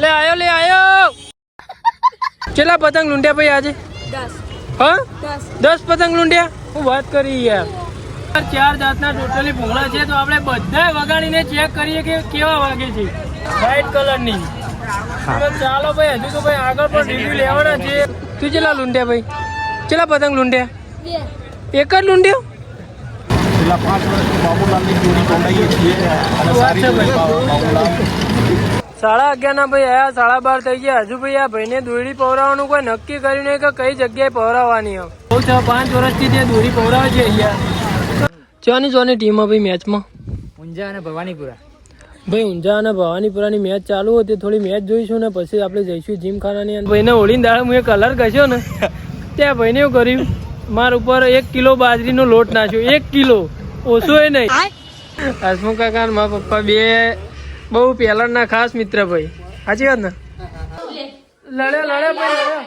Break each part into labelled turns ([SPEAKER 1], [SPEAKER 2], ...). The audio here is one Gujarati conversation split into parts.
[SPEAKER 1] લે આયો કેટલા પતંગ લૂંટ્યા ભાઈ આજે? 10. હા 10 પતંગ લૂંટ્યા? હું વાત કરી યાર. 4 જાતના ટોટલી ભૂંગળા છે, તો આપણે બધા વગાડીને ચેક કરીએ કે કેવા વાગે છે. વ્હાઈટ કલરની. ચાલો ભાઈ, હજુ તો ભાઈ આગળ પણ રિવ્યુ લેવાના છે. તું કેટલા લૂંટ્યા ભાઈ? કેટલા પતંગ લૂંટ્યા? એક જ લૂંટ્યો?
[SPEAKER 2] છેલ્લા 5 વર્ષથી બાબુલાલની જોડી કમાઈએ છીએ અને સારી જોડી બાબુલાલ.
[SPEAKER 1] 11:30 ના ભાઈ આયા, 12:30 થઈ ગયા. હજુ ભાઈ આ ભાઈને દોરી પવરાવવાનું કોઈ નક્કી કર્યું નહીં કે કઈ જગ્યાએ પવરાવવાની. બહુ 5 વર્ષથી તે દોરી પવરાવે છે અહીંયા. ચોની ટીમ ભાઈ મેચમાં?
[SPEAKER 3] ઊંઝા અને ભવાનીપુરા.
[SPEAKER 1] ભાઈ ઊંઝા અને ભવાનીપુરાની મેચ ચાલુ હતી, થોડી મેચ જોઈશું ને પછી આપણે જઈશું જીમખાનાની અંદર. ભાઈને ઓળીને દાડે હું એ કલર ઘસ્યો ને ત્યાં ભાઈને એવું કર્યું, મારા ઉપર 1 કિલો બાજરીનો લોટ નાખ્યો. 1 કિલો ઓછો એ નહીં. હસમુખ કાકા અને મારા પપ્પા બે બહુ પહેલાના ખાસ મિત્ર ભાઈ. સાચી વાત ને? લડ્યો ભાઈ લડ્યો.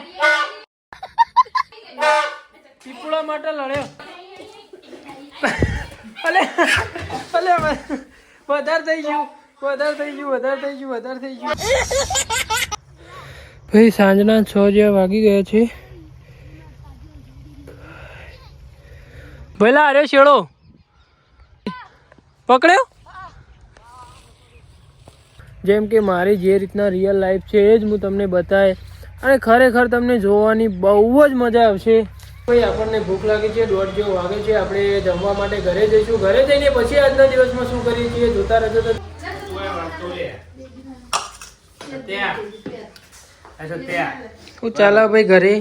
[SPEAKER 1] પીપળા માટે લડ્યો. અલે વધારે થઈ ગયું. ભાઈ સાંજના 6 જેવા વાગી ગયા છે. ભલા અરે શેડો પકડ્યો. જેમ કે મારી જે રીતના રિયલ લાઈફ છે એ જ હું તમને બતાવે, અને ખરેખર તમને જોવાની બહુ જ મજા આવશે. ભાઈ આપણને ભૂખ લાગી છે, 1:30 જેવો વાગે છે. આપણે જમવા માટે ઘરે જઈશું. ઘરે જઈને પછી આજના દિવસમાં શું કરીએ છીએ જોતા રહેજો. તો હું ચાલો ભાઈ ઘરે.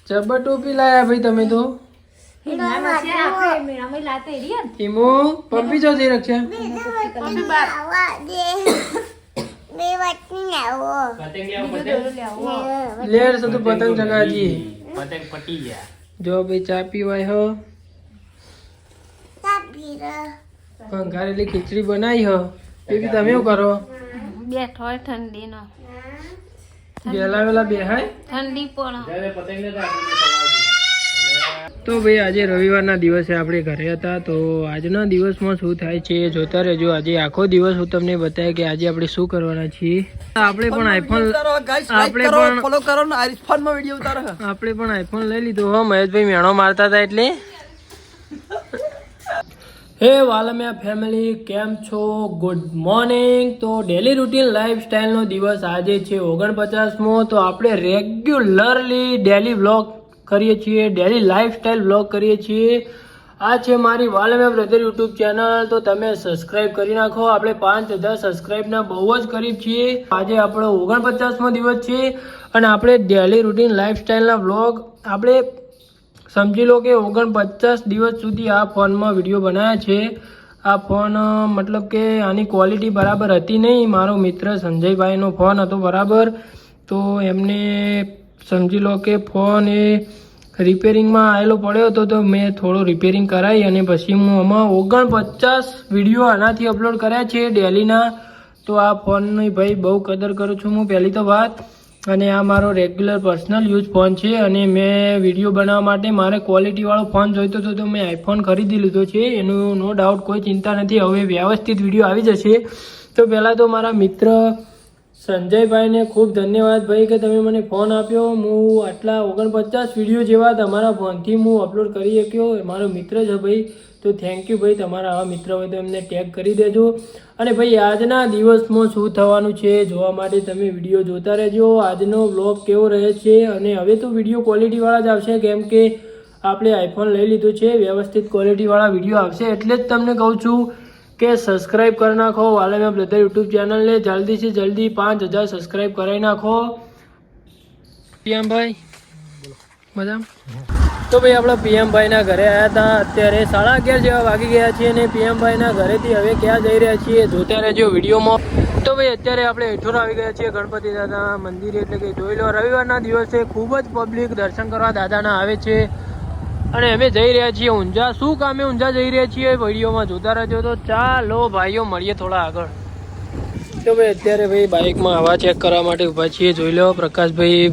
[SPEAKER 1] જબર ટોપી લાયા ભાઈ તમે તો. ઈમો પપ્પી જો જઈ રખ્યા. લેર તો પતંગ ચગાજી.
[SPEAKER 3] પતંગ પટી ગયા.
[SPEAKER 1] જો ભાઈ ચા પીવાય હો. ઘરેલી ખીચડી બનાવી હો. બેબી તમે શું કરો?
[SPEAKER 4] બેઠો હોય ઠંડી નો.
[SPEAKER 1] વેલા બેહાય
[SPEAKER 4] ઠંડી પણ.
[SPEAKER 1] તો ભાઈ આજે રવિવારના દિવસે આપણે ઘરે હતા. તો આજના દિવસમાં શું થાય છે જોતા રહેજો. આજે આખો દિવસ હું તમને બતાવે કે આજે આપણે શું કરવાના છીએ. આપણે પણ આઈફોન લઈ લીધો હો. મહેશભાઈ મેણો મારતા હતા એટલે. હે વાલમિયા ફેમિલી, કેમ છો? Good morning. તો ડેલી રૂટીન લાઈફસ્ટાઈલનો દિવસ આજે છે 49મો. તો આપણે રેગ્યુલરલી ડેલી વ્લોગ કરીએ છીએ, ડેલી લાઈફસ્ટાઈલ વ્લોગ કરીએ છીએ. આ છે મારી વાલમિયા બ્રધર યુટ્યુબ ચેનલ. તો તમે સબસ્ક્રાઈબ કરી નાખો. આપણે 5000 સબસ્ક્રાઈબના બહુ જ કરીબ છીએ. આજે આપણો 49મો દિવસ છે અને આપણે ડેલી રૂટીન લાઈફસ્ટાઈલના વ્લોગ આપણે સમજી લો કે 49 દિવસ સુધી આ ફોનમાં વિડીયો બનાવ્યા છે. આ ફોન મતલબ કે આની ક્વોલિટી બરાબર હતી નહીં. મારો મિત્ર સંજયભાઈનો ફોન હતો બરાબર, તો એમને સમજી લો કે ફોન એ રિપેરિંગમાં આવેલો પડ્યો હતો. તો મેં થોડો રિપેરિંગ કરાવી અને પછી હું આમાં 49 વિડીયો આનાથી અપલોડ કર્યા છે ડેલીના. તો આ ફોનની ભાઈ બહુ કદર કરું છું હું પહેલી તો વાત. અને આ મારો રેગ્યુલર પર્સનલ યુઝ ફોન છે અને મેં વિડીયો બનાવવા માટે મારે ક્વોલિટીવાળો ફોન જોઈતો હતો, તો મેં આઈફોન ખરીદી લીધો છે. એનું નો ડાઉટ કોઈ ચિંતા નથી. હવે વ્યવસ્થિત વિડીયો આવી જશે. તો પહેલાં તો મારા મિત્ર સંજયભાઈને ખૂબ ધન્યવાદ ભાઈ કે તમે મને ફોન આપ્યો. હું આટલા 49 વિડીયો જેવા તમારા ફોનથી હું અપલોડ કરી શક્યો. મારો મિત્ર છે ભાઈ, તો થેન્ક યુ ભાઈ. તમારા આવા મિત્ર હોય તો એમને ટેગ કરી દેજો. અને ભાઈ આજના દિવસમાં શું થવાનું છે જોવા માટે તમે વિડીયો જોતા રહેજો. આજનો વ્લોગ કેવો રહે છે. અને હવે તો વિડીયો ક્વોલિટીવાળા જ આવશે, કેમ કે આપણે આઈફોન લઈ લીધો છે. વ્યવસ્થિત ક્વોલિટીવાળા વિડીયો આવશે. એટલે જ તમને કહું છું કે સબસ્ક્રાઈબ કરી નાખો વાલમિયા બ્રધર યુટ્યુબ ચેનલને. જલ્દીથી જલ્દી 5000 સબસ્ક્રાઈબ કરાવી નાખો. પીએમભાઈ મજા. તો ભાઈ આપણા પીએમભાઈના ઘરે આવ્યા હતા. અત્યારે 11:30 જેવા વાગી ગયા છે અને પીએમભાઈના ઘરેથી હવે ક્યાં જઈ રહ્યા છીએ જોતા રહેજો વિડીયોમાં. તો ભાઈ અત્યારે આપણે હેઠોર આવી ગયા છીએ ગણપતિ દાદા મંદિરે. એટલે કે જોઈ લો રવિવારના દિવસે ખૂબ જ પબ્લિક દર્શન કરવા દાદાના આવે છે. અને અમે જઈ રહ્યા છીએ ઊંઝા. શું કામે ઊંઝા જઈ રહ્યા છીએ વિડીયોમાં જોતા રહેજો. તો ચાલો ભાઈઓ મળીએ થોડા આગળ. તો ભાઈ અત્યારે ભાઈ બાઇકમાં હવા ચેક કરવા માટે ઊભા છીએ. જોઈ લો પ્રકાશભાઈ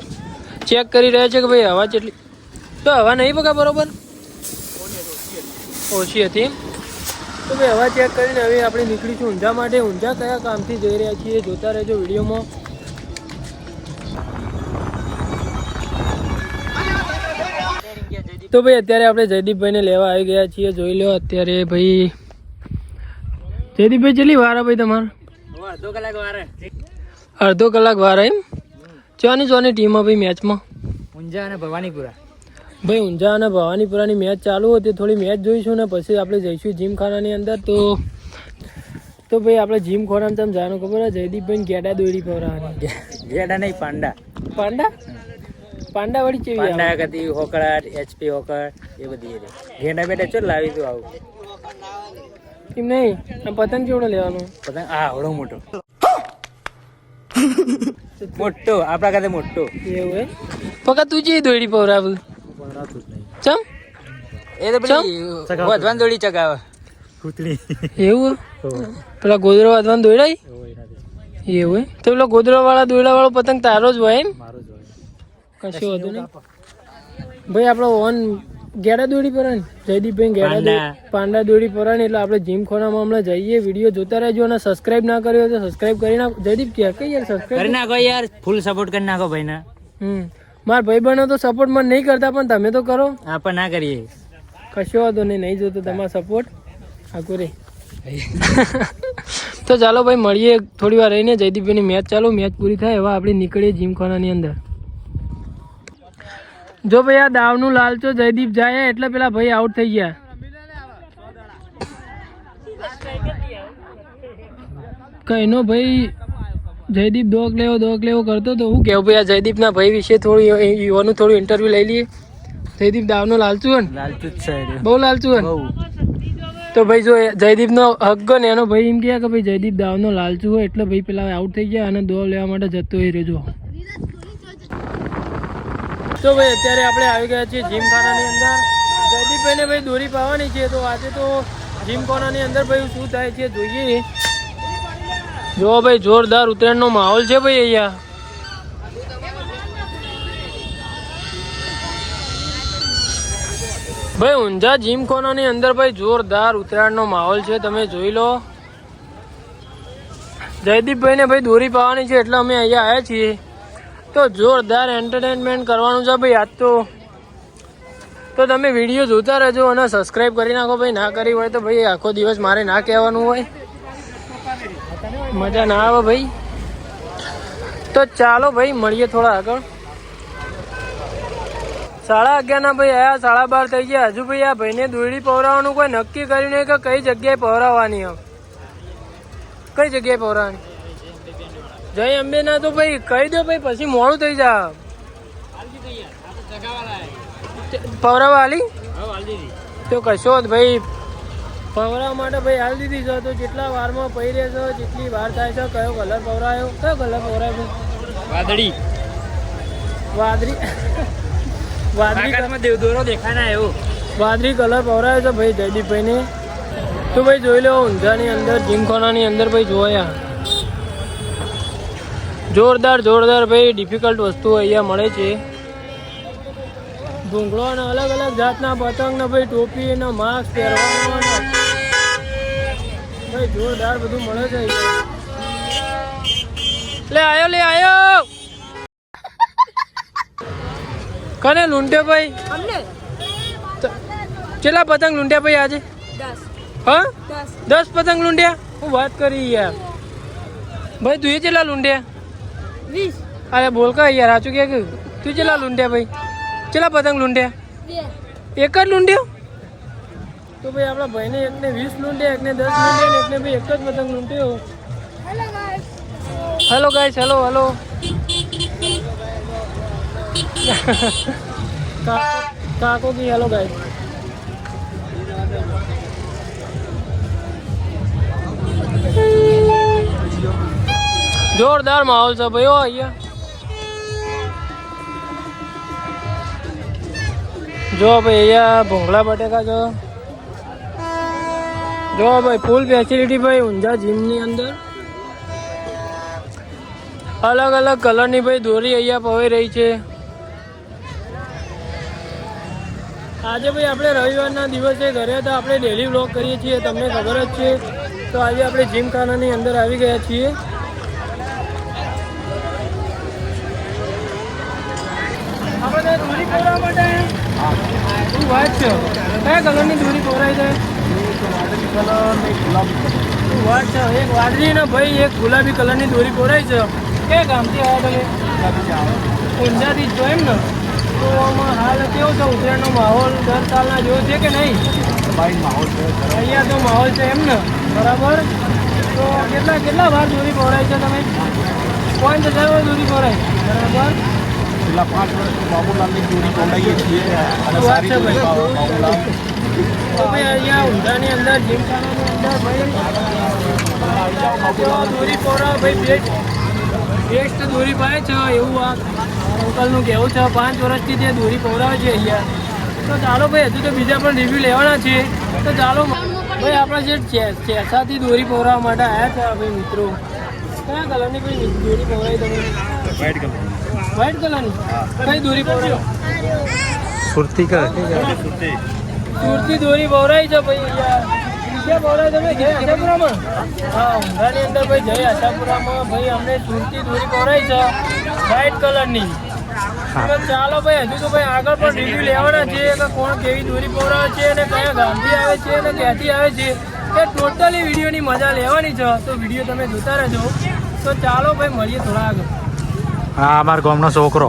[SPEAKER 1] ચેક કરી રહ્યા છે કે ભાઈ હવા કેટલી. તો હવા નહીં બગા બરોબર ઓછી હતી. તો ભાઈ હવા ચેક કરીને હવે આપણે નીકળીશું ઊંઝા માટે. ઊંઝા કયા કામથી જઈ રહ્યા છીએ જોતા રહેજો વિડીયોમાં. તો ભાઈ અત્યારે આપણે જયદીપભાઈને લેવા આવી ગયા છીએ. જોઈ લો અત્યારે ભાઈ જયદીપભાઈ કેટલી વાર ભાઈ તમારે? અડધો કલાક વાર એમ. ચોની ટીમમાં ભાઈ મેચમાં?
[SPEAKER 3] ઊંઝા અને ભવાનીપુરા.
[SPEAKER 1] ભાઈ ઊંઝા અને ભવાનીપુરાની મેચ ચાલુ હતી. થોડી મેચ જોઈશું ને પછી આપણે જઈશું જીમખાનાની અંદર. તો ભાઈ આપણે જીમખાનામાં તમે જાણો ખબર હોય જયદીપભાઈ ગેડા દોડી પવરાવાની.
[SPEAKER 3] ગેડા નહીં, પાંડા.
[SPEAKER 1] પાંડા વળી કેવી
[SPEAKER 3] પાંડા કદી હોકળાટ, HP હોકળ એ બધી ગેડા બેડા ચો લાવી દઉં આવું
[SPEAKER 1] એમ નહીં. આમ પતંગ કેવડો લેવાનો?
[SPEAKER 3] પતંગ આવડો મોટો મોટો આપણા કરતા મોટો.
[SPEAKER 1] એવું હે પકા તું જે દોડી પવરાવ ચમ
[SPEAKER 3] એ તો પેલી વધવાન દોડી ચગાવે
[SPEAKER 1] એવું પેલા ગોદરો વધવાન દોડાય એવું તો પેલો ગોદરો વાળા દોયડા વાળો પતંગ તારો જ હોય એમ? કશું હતું નહીં ભાઈ. આપણો ઓન ગેડા દોડી પડે ને જયદીપભાઈ ગેડા પાંડા દોડી પડે ને એટલે આપણે જીમખાનામાં હમણાં જઈએ. વિડીયો જોતા રહેજો અને સબસ્ક્રાઇબ ના કર્યો તો સબસ્ક્રાઇબ કરી નાખો. જયદીપ કે કઈ યાર સબસ્ક્રાઇબ
[SPEAKER 3] કરી નાખો યાર, ફૂલ સપોર્ટ કરી નાખો ભાઈ ના.
[SPEAKER 1] મારા ભાઈ બહેનો તો સપોર્ટ મને નહીં કરતા પણ તમે તો કરો.
[SPEAKER 3] આપણે ના કરીએ
[SPEAKER 1] કશો વાંધો નહીં જોતો તમારો સપોર્ટ આખું રે. તો ચાલો ભાઈ મળીએ થોડી વાર રહીને. જયદીપભાઈની મેચ ચાલુ, મેચ પૂરી થાય હવે આપણે નીકળીએ જીમખાનાની અંદર. જો ભાઈ આ દાવનું લાલચો જયદીપ જાય એટલે પેલા ભાઈ આઉટ થઈ ગયા. કઈનો ભાઈ જયદીપ દોગ લેવો કરતો તો હું કેવું ભાઈ આ જયદીપના ભાઈ વિશે થોડું ઇન્ટરવ્યુ લઈ લઈએ. જયદીપ દાવનો લાલચુ હોય ને?
[SPEAKER 3] લાલચુ જ છે,
[SPEAKER 1] બહુ લાલચુ હોય ને? તો ભાઈ જો જયદીપનો હગ્ગો ને એનો ભાઈ એમ કહે કે ભાઈ જયદીપ દાવનો લાલચુ હોય એટલે ભાઈ પેલા આઉટ થઈ ગયા અને દોડ લેવા માટે જતો એ રહેજો. તો ભાઈ અત્યારે આપણે આવી ગયા છીએ જીમખાનાની અંદર. જયદીપભાઈને ભાઈ દોરી પાવાની છે તો આજે તો જીમખાનાની અંદર ભાઈ શું થાય છે જોઈએ. જો ભાઈ જોરદાર ઉત્તરાયણનો માહોલ છે ભાઈ અહીંયા. ભાઈ ઊંઝા જીમખાનાની અંદર ભાઈ જોરદાર ઉત્તરાયણનો માહોલ છે, તમે જોઈ લો. જયદીપભાઈને ભાઈ દોરી પાવાની છે એટલે અમે અહીંયા આવ્યા છીએ. તો જોરદાર એન્ટરટેનમેન્ટ કરવાનું છે ભાઈ આજ તો તમે વિડીયો જોતા રહેજો અને સબસ્ક્રાઈબ કરી નાખો ભાઈ. ના કરી હોય તો ભાઈ આખો દિવસ મારે ના કહેવાનું હોય, મજા ના આવે ભાઈ. તો ચાલો ભાઈ મળીએ થોડા આગળ. 11:30 ભાઈ આયા, 12:30 થઈ ગયા. હજુ ભાઈ આ ભાઈને દોરડી પવરાવાનું કોઈ નક્કી કર્યું નહીં કે કઈ જગ્યાએ પવરાવવાની. કઈ જગ્યાએ પવરાવાની? જય અંબે ના તો ભાઈ કહી દો ભાઈ, પછી મોડું થઈ જાય. પવરાવા હાલી તો કશો જ ભાઈ. પવરાવા માટે ભાઈ હાલ દીધી છે. તો જેટલા વારમાં પડી રહે છે, જેટલી વાર થાય છે. કયો કલર પવરાયો? કયો કલર પવરાયો? વાદળી
[SPEAKER 3] દેવદોરો દેખાય ના એવું
[SPEAKER 1] વાદળી કલર પવરાયો છે ભાઈ જયદીપભાઈને. તો ભાઈ જોઈ લો ઊંઝાની અંદર જીમખાનાની અંદર ભાઈ જોયા જોરદાર ભાઈ ડિફિકલ્ટ વસ્તુઓ અહીંયા મળે છે. ભૂંગળો અને અલગ અલગ જાતના પતંગ ને ભાઈ ટોપી અને માસ્ક પહેરવાનું ભાઈ જોરદાર બધું મળે છે. લે આયો કને લૂંટ્યો ભાઈ? કેટલા પતંગ લૂંટ્યા ભાઈ આજે? 10. હા 10 પતંગ લૂંટ્યા? હું વાત કરી યાર ભાઈ. તું એ કેટલા લૂંટ્યા? 20. અરે બોલ કા યાર, સાચું કે તું કેટલા લૂંટ્યા ભાઈ? કેટલા પતંગ લૂંટ્યા? 2. એક જ લૂંટ્યો? તો ભાઈ આપણા ભાઈને એકને 20 લૂંટ્યા, એકને 10 લૂંટ્યા, એકને ભાઈ એક જ પતંગ લૂંટ્યો. હેલો ગાઈસ, હેલો કાકો કી હેલો ગાઈસ. જોરદાર માહોલ છે ભાઈ અહીંયા. જો ભાઈ અહીંયા ભૂંગળા બટેકા જો ભાઈ ફૂલ ફેસિલિટી ભાઈ ઊંઝા જીમની અંદર. અલગ અલગ કલરની ભાઈ દોરી અહીંયા પવાઈ રહી છે. આજે ભાઈ આપણે રવિવારના દિવસે ઘરે હતા. આપણે ડેલી વ્લોગ કરીએ છીએ, તમને ખબર જ છે. તો આજે આપણે જીમખાનાની અંદર આવી ગયા છીએ. આપણે દોરી કોરવા માટે શું વાત છે? કયા કલરની દોરી કોરાય છે? વાત છે એક વાદળી ને ભાઈ એક ગુલાબી કલરની દોરી કોરાય છે. કયા ગામથી આવ્યા તમે? ઊંઝાથી જ છો એમ ને? તો આમાં હાલ કેવો છે? ઉત્તરાયણનો માહોલ દર સાલના જેવો છે કે નહીં? અહીંયા તો માહોલ છે એમ ને? બરાબર. તો કેટલા વાર દોરી કોરાય છે તમે? પોઈન્ટ હજાર દોરી કોરાય. બરાબર.
[SPEAKER 2] છેલ્લા 5 વર્ષથી બાબુલાલની દોરી તોડાઈએ છીએ અને સારી દોરી બાબુલાલ.
[SPEAKER 1] તો ભાઈ અહીંયા ઊંઝાની અંદર જીમખાનાની અંદર ભાઈ દોરી કોરા ભાઈ બેસ્ટ દોરી પાય છે એવું આ અંકલનું કહેવું છે. 5 વર્ષથી જે દોરી પૌરાવે છે અહીંયા. તો ચાલો ભાઈ હજુ તો બીજા પણ રિવ્યૂ લેવાના છે. તો ચાલો ભાઈ આપણે જે ચેસાથી દોરી પૌરાવા માટે આવ્યા છે ભાઈ મિત્રો. કયા કલરની ભાઈ દોરી પૌરાવી તમે? વ્હાઈટ કલરની કઈ દોરી પૌરાવી?
[SPEAKER 2] સુરતી કર
[SPEAKER 1] સુરતી દોરી પૌરાવી છે ભાઈ અહીંયા. ક્યાં પૌરાવી તમે? જય આશાપુરામાં? હા, ઊંઝાની અંદર ભાઈ જય આશાપુરામાં ભાઈ અમને સુરતી દોરી પૌરાવી છે વ્હાઈટ કલરની. તો ચાલો ભાઈ હજુ તો ભાઈ આગળ પણ રિવ્યુ લેવાના છે કે કોણ કેવી દોરી પૌરાવે છે અને કયા ગામથી આવે છે અને ક્યાંથી આવે છે એ ટોટલી વિડીયોની મજા લેવાની છે. તો વિડીયો તમે જોતા રહેજો. તો ચાલો ભાઈ મળીએ થોડા આગળ.
[SPEAKER 2] હા, અમારા ગામનો છોકરો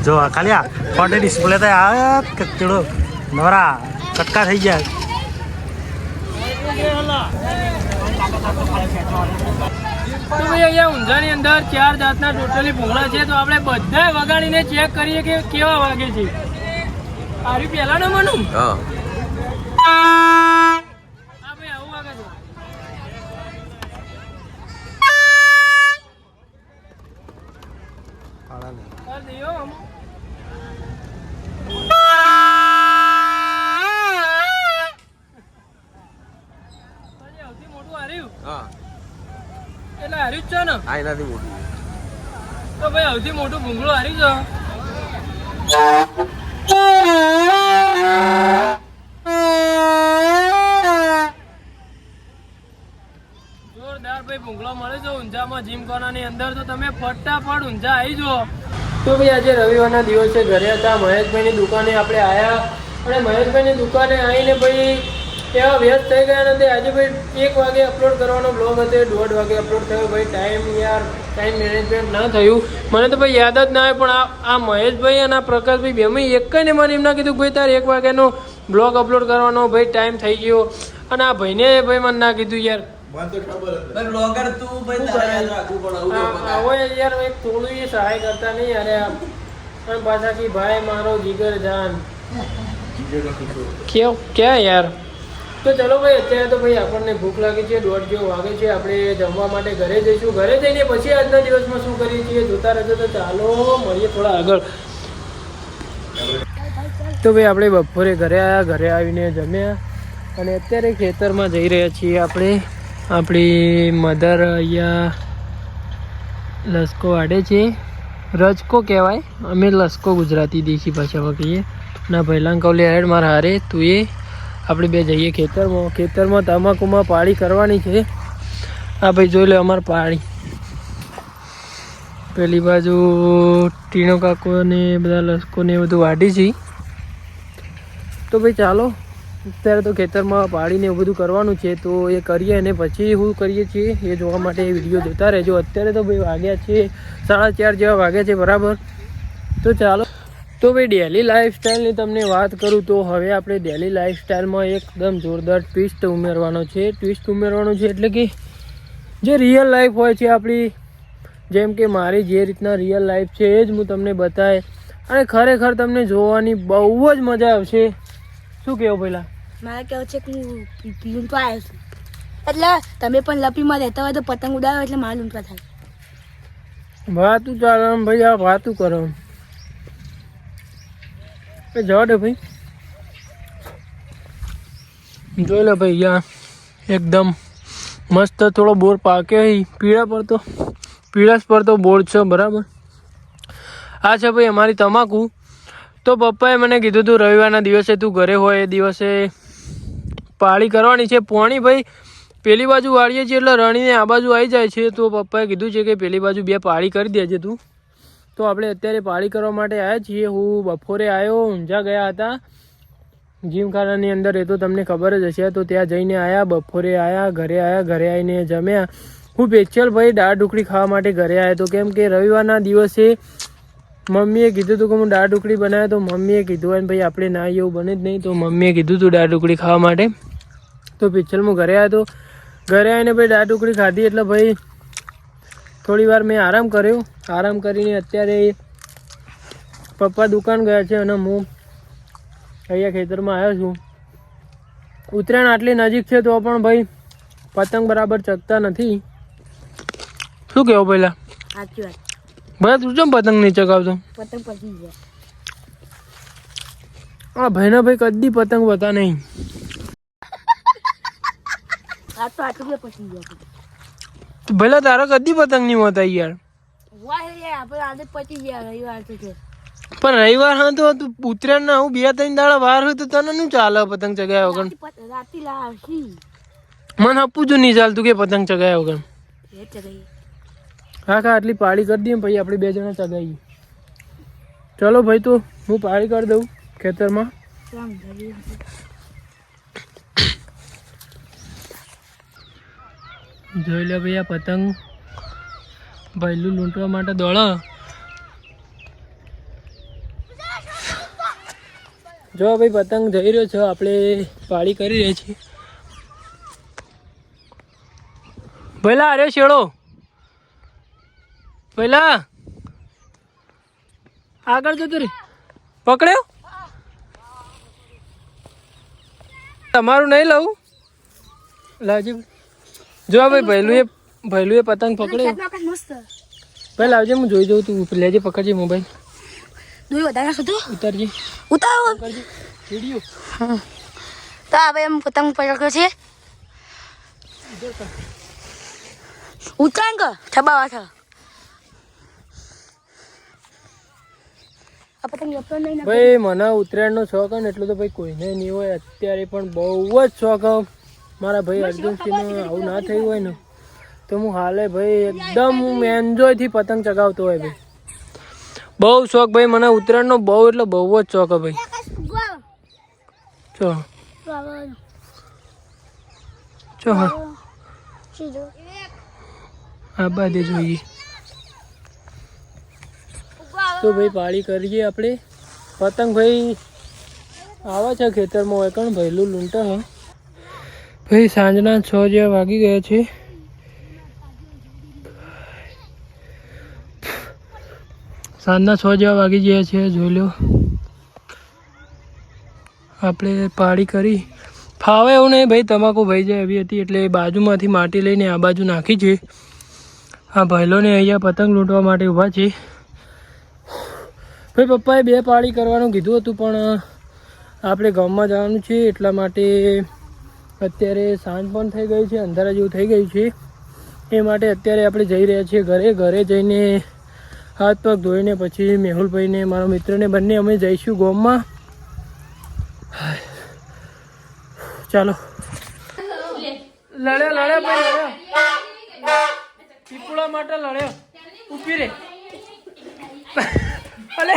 [SPEAKER 2] જો ખાલી આ ફોટો ડિસ્પ્લે તો આવે કેળો નવરા કટકા થઈ ગયા.
[SPEAKER 1] તો ભાઈ અહીંયા ઊંઝાની અંદર 4 જાતના ટોટલી ભૂંગળા છે. તો આપણે બધા વગાડીને ચેક કરીએ કે કેવા વાગે છે. આર્યું પહેલા નંબરનું? હા ભાઈ આવું વાગે છે. કર દઈએ હો. સૌથી મોટું હાર્યું? એટલે હાર્યું જ છે ને? તો ભાઈ સૌથી મોટું ભૂંગળું હાર્યું છે. જોરદાર ભાઈ ભૂંગળો મળે છે ઊંઝામાં જીમખાનાની અંદર. તો તમે ફટાફટ ઊંઝા આવી જાઓ. તો ભાઈ આજે રવિવારના દિવસે ઘરે હતા. મહેશભાઈની દુકાને આપણે આવ્યા અને મહેશભાઈની દુકાને આવીને ભાઈ એવા વ્યસ્ત થઈ ગયા નથી. આજે ભાઈ 1 વાગે અપલોડ કરવાનો બ્લોગ હતો, 1:30 વાગે અપલોડ થયો. ભાઈ ટાઈમ મેનેજમેન્ટ ના થયું. મને તો ભાઈ યાદ જ ના આવે. પણ આ મહેશભાઈ અને આ પ્રકાશભાઈ બેમાં એક ને મને એમ ના કીધું ભાઈ તારે 1 વાગ્યાનો બ્લોગ અપલોડ કરવાનો ભાઈ ટાઈમ થઈ ગયો. અને આ ભાઈને ભાઈ મને ના કીધું યાર. યાર એક થોડું એ સહાય કરતા નહીં યાર. પણ પાછા કે ભાઈ મારો જીગર જાન ક્યાં યાર. તો ચલો ભાઈ અત્યારે તો ભાઈ આપણને ભૂખ લાગી છે, 1:30 જેવો વાગે છે. આપણે જમવા માટે ઘરે જઈશું. ઘરે જઈને પછી આજના દિવસમાં શું કરીએ છીએ જોતા રહેજો. તો ચાલો મળીએ થોડા આગળ. તો ભાઈ આપણે બપોરે ઘરે આવ્યા, ઘરે આવીને જમ્યા અને અત્યારે ખેતરમાં જઈ રહ્યા છીએ આપણે. આપણી મધર અહીંયા લસકો વાડે છે. રજકો કહેવાય, અમે લસકો ગુજરાતી દેશી ભાષામાં કહીએ. ના પહેલાં કૌલે હેડ મારા હારે તું એ આપણે બે જઈએ ખેતરમાં તમાકુમાં પાળી કરવાની છે. આ ભાઈ જોઈ લે અમારે પાળી. પેલી બાજુ ટીનો કાકો ને બધા લસકો ને બધું વાઢી છે. તો ભાઈ ચાલો અત્યારે તો ખેતરમાં પાડીને એવું બધું કરવાનું છે. તો એ કરીએ અને પછી શું કરીએ છીએ એ જોવા માટે વિડીયો જોતા રહેજો. અત્યારે તો ભાઈ વાગ્યા છે 4:30 જેવા વાગ્યા છે બરાબર. તો ચાલો. તો ભાઈ ડેલી લાઈફસ્ટાઈલની તમને વાત કરું તો હવે આપણે ડેલી લાઈફસ્ટાઈલમાં એકદમ જોરદાર ટ્વિસ્ટ ઉમેરવાનો છે. એટલે કે જે રિયલ લાઈફ હોય છે આપણી, જેમ કે મારી જે રીતના રિયલ લાઈફ છે એ જ હું તમને બતાવે અને ખરેખર તમને જોવાની બહુ જ મજા આવશે. શું કહેવું પહેલાં?
[SPEAKER 5] મારે કેવું છે કે હું લૂંટવા આવ્યો છું, એટલે તમે પણ લપીમાં રહેતા હોય તો પતંગ ઉડાવો એટલે મારે લૂંટવા થાય.
[SPEAKER 1] વાતું ચાલે ભાઈ, આ વાતું કરો જવા દે ભાઈ. જોઈ લે ભાઈ અહીંયા એકદમ મસ્ત થોડો બોર પાક્યો. પીળાશ પર તો બોર છે બરાબર. આ છે ભાઈ અમારી તમાકુ તો પપ્પાએ મને કીધું તું રવિવારના દિવસે તું ઘરે હોય એ દિવસે પાળી કરવાની છે. પોણી ભાઈ પેલી બાજુ વાળીએ છીએ એટલે રણીને આ બાજુ આવી જાય છે. તો પપ્પાએ કીધું છે કે પેલી બાજુ 2 પાળી કરી દેજે તું. તો આપણે અત્યારે પાળી કરવા માટે આવ્યા છીએ. હું બપોરે આવ્યો, ઊંઝા ગયા હતા જીમખાનાની અંદર, એ તો તમને ખબર જ હશે. તો ત્યાં જઈને આવ્યા, બપોરે આવ્યા, ઘરે આવીને જમ્યા. હું સ્પેશિયલ ભાઈ દાળ ઢોકળી ખાવા માટે ઘરે આવ્યો હતો, કેમ કે રવિવારના દિવસે મમ્મીએ કીધું હતું કે હું દાળ ઢોકળી બનાવ્યો. તો મમ્મીએ કીધું અને ભાઈ આપણે ના એવું બને જ નહીં. તો મમ્મીએ કીધું હતું દાળ ઢોકળી ખાવા માટે. તો સ્પેશિયલ ઘરે આવ્યો હતો. ઘરે આવીને ભાઈ દાળ ઢોકળી ખાધી એટલે ભાઈ થોડી વાર મેં આરામ કર્યો. આરામ કરીને અત્યારે પપ્પા દુકાન ગયા છે અને હું અહીંયા ખેતરમાં આવ્યો છું. ઉત્તરાયણ આટલી નજીક છે તો પણ ભાઈ પતંગ બરાબર ચગતા નથી. શું કહેવું પહેલાં?
[SPEAKER 5] સાચી વાત.
[SPEAKER 1] ભાઈ તું કેમ પતંગ નહીં ચગાવતો?
[SPEAKER 5] પતંગ પતી ગયા.
[SPEAKER 1] હા ભાઈના ભાઈ કદી પતંગ બતા નહીં.
[SPEAKER 5] આ તો આટલું પતી ગયા.
[SPEAKER 1] ભલે તારા કદી પતંગ નહીં હોતા યાર.
[SPEAKER 5] વાહ યાર, આપણે આજે પતી ગયા રવિવાર તો છે.
[SPEAKER 1] પણ રવિવાર હા તો તું ઉત્તરાયણ ના હું 2-3 દાડા વાર હોય તો તને શું ચાલે પતંગ ચગાવ્યા વગર?
[SPEAKER 5] રાતે લાવશી.
[SPEAKER 1] મને આપવું જો નહીં ચાલતું કે પતંગ ચગાવ્યા વગર.
[SPEAKER 5] એ ચગાઈ.
[SPEAKER 1] હા આટલી પાળી કરી દઈએ પછી આપણે 2 જણા ચગાવીએ. ચલો ભાઈ, તો હું પાળી કરી દઉં ખેતરમાં. જોઈ લે ભાઈ, આ પતંગ ભાઈલું લૂંટવા માટે દોડો. જો ભાઈ પતંગ જઈ રહ્યો છે, આપણે પાળી કરી રહ્યા છીએ. પહેલા અરે શેડો, પહેલા આગળ જતો રે. પકડ્યો? તમારું નહીં લઉં, લાવજે. જો ભાઈ ભૈલું એ પતંગ પકડ્યો. ભાઈ લાવજે, હું જોઈ જઉં. તું લેજે, પકડજે મોબાઈલ.
[SPEAKER 5] દોઈ વધારે શું
[SPEAKER 1] ઉતારજે,
[SPEAKER 5] ઉતારો
[SPEAKER 1] વિડીયો.
[SPEAKER 5] તો હવે એમ પતંગ પકડ્યો છે. ઉતાર છબાવા છે. આ પતંગ એપ્રો નહીં.
[SPEAKER 1] ભાઈ મને ઉત્તરાયણનો શોખ ને એટલો તો ભાઈ કોઈને નહીં હોય. અત્યારે પણ બહુ જ શોખ. મારા ભાઈ અર્જુનસિંહનું આવું ના થયું હોય ને તો હું હાલે ભાઈ એકદમ એન્જોયથી પતંગ ચગાવતો હોય ભાઈ. બહુ શોખ ભાઈ મને ઉત્તરાયણનો, બહુ એટલે બહુ જ શોખ ભાઈ. ચો હા આ બાદે જોઈએ. તો ભાઈ પાળી કરીએ આપણે. પતંગ ભાઈ આવે છે ખેતરમાં હોય કણ ભૈલું લૂંટા. હા ભાઈ સાંજના 6 જેવા વાગી ગયા છે. સાંજના 6 જેવા વાગી ગયા છે. જોઈ લો આપણે પાળી કરી. ફાવે એવું નહીં ભાઈ, તમાકુ ભાઈ જાય એવી હતી એટલે બાજુમાંથી માટી લઈને આ બાજુ નાખી છે. આ ભાઈલોને અહીંયા પતંગ લૂંટવા માટે ઊભા છે. ભાઈ પપ્પાએ 2 પાળી કરવાનું કીધું હતું પણ આપણે ગામમાં જવાનું છે એટલા માટે અત્યારે સાંજ પણ થઈ ગઈ છે, અંધારા જેવું થઈ ગયું છે. એ માટે અત્યારે આપણે જઈ રહ્યા છીએ ઘરે. ઘરે જઈને હાથ પગ ધોઈને પછી મેહુલભાઈને મારા મિત્રને બંને અમે જઈશું ગામમાં. ચાલો. લડ્યો ભાઈ, લડ્યો પીપળા માટે લડ્યો. ઊભી રે. અલે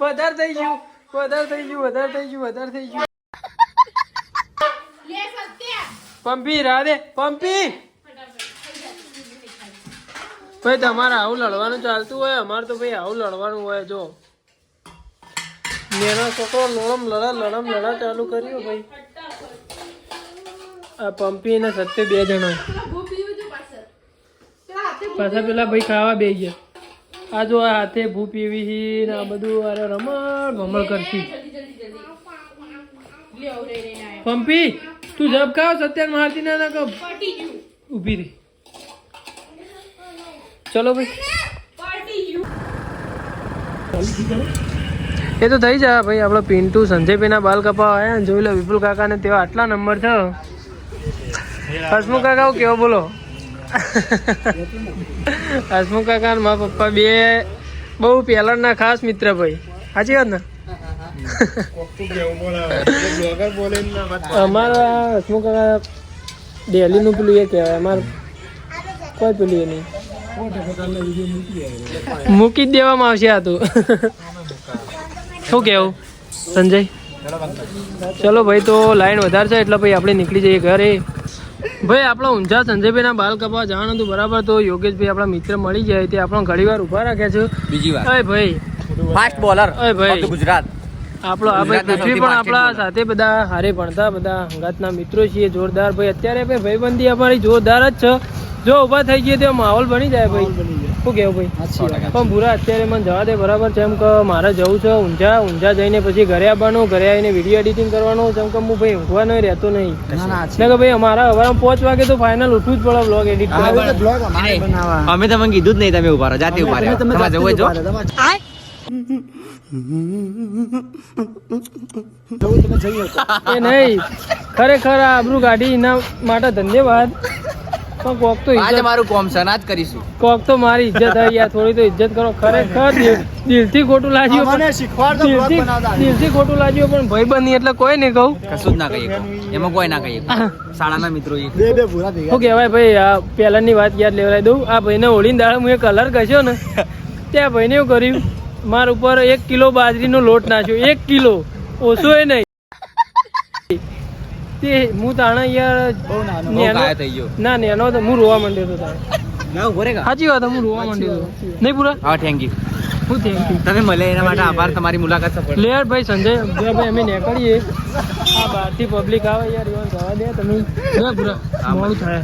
[SPEAKER 1] વધારે થઈ ગયું. પંપી રાધે પંપી. ભાઈ તમારે આવું લડવાનું ચાલતું હોય, અમારે તો ભાઈ આવું લડવાનું હોય. જો મેનો છોકરો લડમ લડા ચાલુ કર્યું ભાઈ. આ પંપી ને સત્ય 2 જણા પાછા પેલા ભાઈ ખાવા બે ગયા. આ જો આ હાથે ભૂ પીવી ને આ બધું અરે રમણ કરશી. પંપી તું જબ ખાવ સત્યાન મારતી ના કબ ઊભી રહી. ચલો ભાઈ, એ તો થઈ જાય ભાઈ. આપણો પિન્ટુ સંજયભાઈના બાલ કપાવા આવ્યા. જોઈ લો વિપુલ કાકાને તેવા આટલા નંબર છે. હસમુખ કાકા કેવો બોલો? હસમુખ કાકા મારા પપ્પા 2 બહુ પહેલાના ખાસ મિત્ર ભાઈ સાચી વાત ને અમારા હસમુખ કાકા દિલ્હીનું પેલું એ કહેવાય અમારે કોઈ પેલું એ નહીં મૂકી જ દેવામાં આવશે આ તો શું કેવું સંજય ચલો ભાઈ તો લાઈન વધારે છે એટલે ભાઈ આપણે નીકળી જઈએ ઘરે ભાઈ આપણા ઊંઝા સંજયભાઈના બાલ કપા જવાનું હતું બરાબર તો યોગેશભાઈ આપણા મિત્ર મળી જાય તે આપણો ઘણી વાર ઉભા રાખ્યા છે
[SPEAKER 3] બીજી વાર
[SPEAKER 1] અય ભાઈ
[SPEAKER 3] ફાસ્ટ બોલર
[SPEAKER 1] અય ભાઈ
[SPEAKER 3] ગુજરાત
[SPEAKER 1] આપણો આ ભાઈ પૃથ્વી પણ આપણા સાથે બધા હારે ભણતા બધા હંગાતના મિત્રો છીએ જોરદાર ભાઈ અત્યારે ભાઈ ભાઈબંધી અમારી જોરદાર જ છે જો ઊભા થઈ ગઈએ તો માહોલ બની જાય ભાઈ શું કેવું ભાઈ પણ ભૂરા અત્યારે મને જવા દે બરાબર છે એમ કે મારે જવું છે ઊંઝા જઈને પછી ઘરે આવવાનું ઘરે આવીને વિડીયો એડિટિંગ કરવાનું જેમ કે હું ભાઈ ઊંઘવાનો રહેતો નહીં એટલે કે ભાઈ અમારા હવે 5 વાગે તો ફાઇનલ ઉઠવું જ પડે બ્લોગ એડિટ કરવા
[SPEAKER 3] અમે તમને કીધું જ નહીં તમે ઉભા રહો જાતે ઉભા રહો તમારે જવું હોય
[SPEAKER 1] એ નહીં ખરેખર આ આબરૂ કાઢી એના માટે ધન્યવાદ પણ કોક તો ઇજ્જત
[SPEAKER 3] મારું કોમ છે ના જ કરીશું
[SPEAKER 1] કોક તો મારી ઇજ્જત હોય યાર થોડી તો ઇજ્જત કરો ખરેખર દિલથી ખોટું લાગ્યું દિલથી ખોટું લાગ્યું પણ ભાઈ બની એટલે કોઈ નહીં કહું
[SPEAKER 3] કશું જ ના કહીએ એમાં કોઈ ના કહીએ શાળાના મિત્રો
[SPEAKER 1] શું કહેવાય ભાઈ આ પહેલાની વાત યાદ લેવડાવી દઉં આ ભાઈને હોળીની દાડે હું એ કલર ઘસ્યો ને ત્યાં ભાઈને એવું કર્યું મારા ઉપર 1 કિલો બાજરીનો લોટ નાખ્યો 1 કિલો ઓછો એ નહીં તે હું તાણે યાર ના નેનો તો હું રોવા માંડ્યો હતો તાણે સાચી વાત હું રોવા માંડ્યો હતો નહીં પૂરા
[SPEAKER 3] હા થેન્ક યુ
[SPEAKER 1] હું થેન્ક યુ
[SPEAKER 3] તમે મળે એના માટે આભાર તમારી મુલાકાત સફળ
[SPEAKER 1] લેર ભાઈ સંજય ભાઈ અમે નીકળીએ આ બહારથી પબ્લિક આવે યાર એવા જવા દે તમે પૂરા મોડું થાય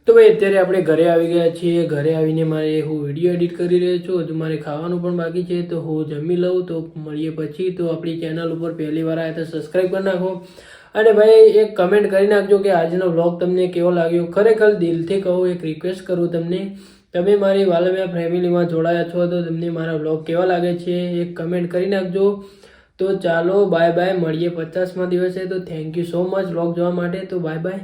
[SPEAKER 1] તો ભાઈ અત્યારે આપણે ઘરે આવી ગયા છીએ ઘરે આવીને મારે હું વિડીયો એડિટ કરી રહ્યો છું હજુ મારે ખાવાનું પણ બાકી છે તો હું જમી લઉં તો મળીએ પછી તો આપણી ચેનલ ઉપર પહેલી વાર આવ્યા તો સબસ્ક્રાઈબ કરી નાખો અને ભાઈ એક કમેન્ટ કરી નાખજો કે આજનો વ્લોગ તમને કેવો લાગ્યો ખરેખર દિલથી કહું એક રિક્વેસ્ટ કરું તમને તમે મારી વાલમિયા ફેમિલીમાં જોડાયા છો તો તમને મારા વ્લોગ કેવા લાગે છે એક કમેન્ટ કરી નાખજો તો ચાલો બાય બાય મળીએ 50મા દિવસે તો thank you so much vlog જોવા માટે તો બાય બાય